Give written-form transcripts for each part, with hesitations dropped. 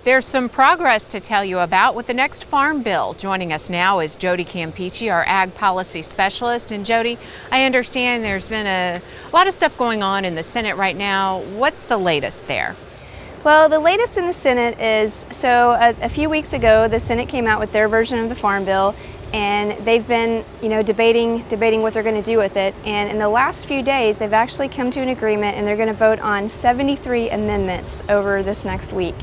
There's some progress to tell you about with the next farm bill. Joining us now is Jody Campiche, our ag policy specialist. And Jody, I understand there's been a lot of stuff going on in the Senate right now. What's the latest there? Well, the latest in the Senate is, a few weeks ago, the Senate came out with their version of the farm bill, and they've been, debating what they're going to do with it. And in the last few days, they've actually come to an agreement, and they're going to vote on 73 amendments over this next week.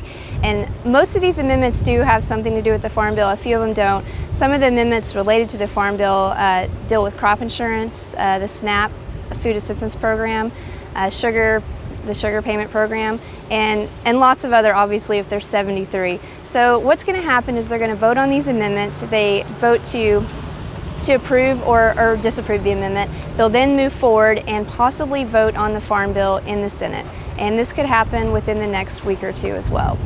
And most of these amendments do have something to do with the Farm Bill. A few of them don't. Some of the amendments related to the Farm Bill deal with crop insurance, the SNAP, Food Assistance Program, the sugar payment program, and lots of other, obviously, if there's 73. So what's going to happen is they're going to vote on these amendments. If they vote to approve or disapprove the amendment, they'll then move forward and possibly vote on the Farm Bill in the Senate. And this could happen within the next week or two as well.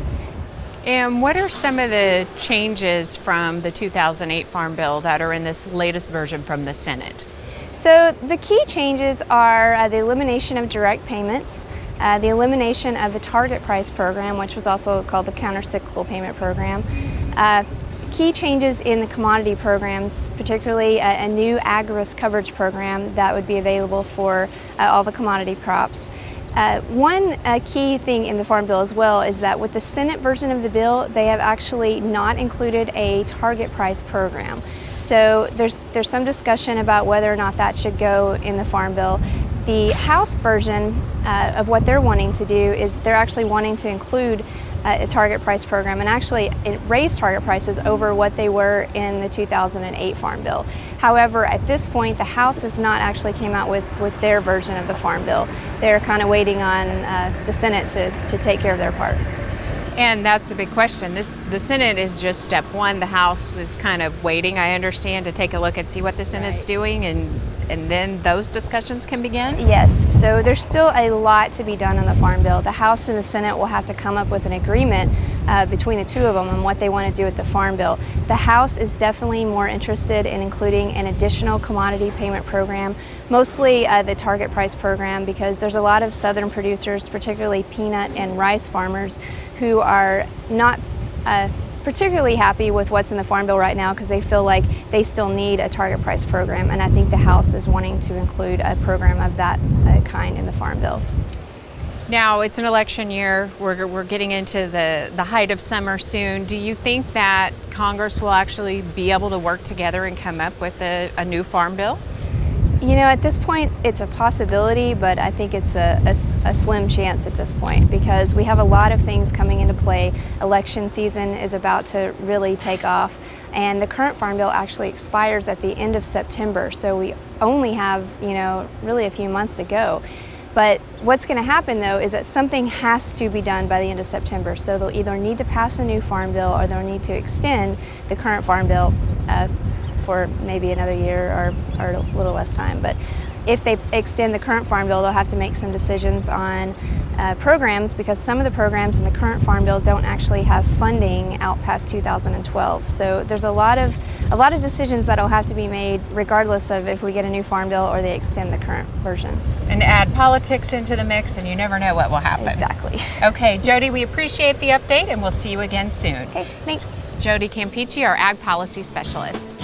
And what are some of the changes from the 2008 Farm Bill that are in this latest version from the Senate? So the key changes are the elimination of direct payments, the elimination of the target price program, which was also called the countercyclical payment program, key changes in the commodity programs, particularly a new ag risk coverage program that would be available for all the commodity crops. One key thing in the Farm Bill as well is that with the Senate version of the bill, they have actually not included a target price program. So there's some discussion about whether or not that should go in the Farm Bill. The House version of what they're wanting to do is they're actually wanting to include a target price program, and actually it raised target prices over what they were in the 2008 Farm Bill. However, at this point, the House has not actually came out with their version of the Farm Bill. They're kind of waiting on the Senate to take care of their part. And that's the big question. The Senate is just step one. The House is kind of waiting, I understand, to take a look and see what the Senate's doing, and then those discussions can begin? Yes, so there's still a lot to be done on the Farm Bill. The House and the Senate will have to come up with an agreement between the two of them on what they want to do with the Farm Bill. The House is definitely more interested in including an additional commodity payment program, mostly the target price program, because there's a lot of southern producers, particularly peanut and rice farmers, who are not particularly happy with what's in the Farm Bill right now because they feel like they still need a target price program, and I think the House is wanting to include a program of that kind in the Farm Bill. Now, it's an election year. We're getting into the height of summer soon. Do you think that Congress will actually be able to work together and come up with a new Farm Bill? At this point, it's a possibility, but I think it's a slim chance at this point because we have a lot of things coming into play. Election season is about to really take off, and the current Farm Bill actually expires at the end of September, so we only have, really a few months to go. But what's going to happen, though, is that something has to be done by the end of September, so they'll either need to pass a new Farm Bill or they'll need to extend the current Farm Bill for maybe another year or a little less time. But if they extend the current Farm Bill, they'll have to make some decisions on programs, because some of the programs in the current Farm Bill don't actually have funding out past 2012. So there's a lot of decisions that'll have to be made regardless of if we get a new Farm Bill or they extend the current version. And add politics into the mix and you never know what will happen. Exactly. Okay, Jody, we appreciate the update and we'll see you again soon. Okay, thanks. Jody Campiche, our ag policy specialist.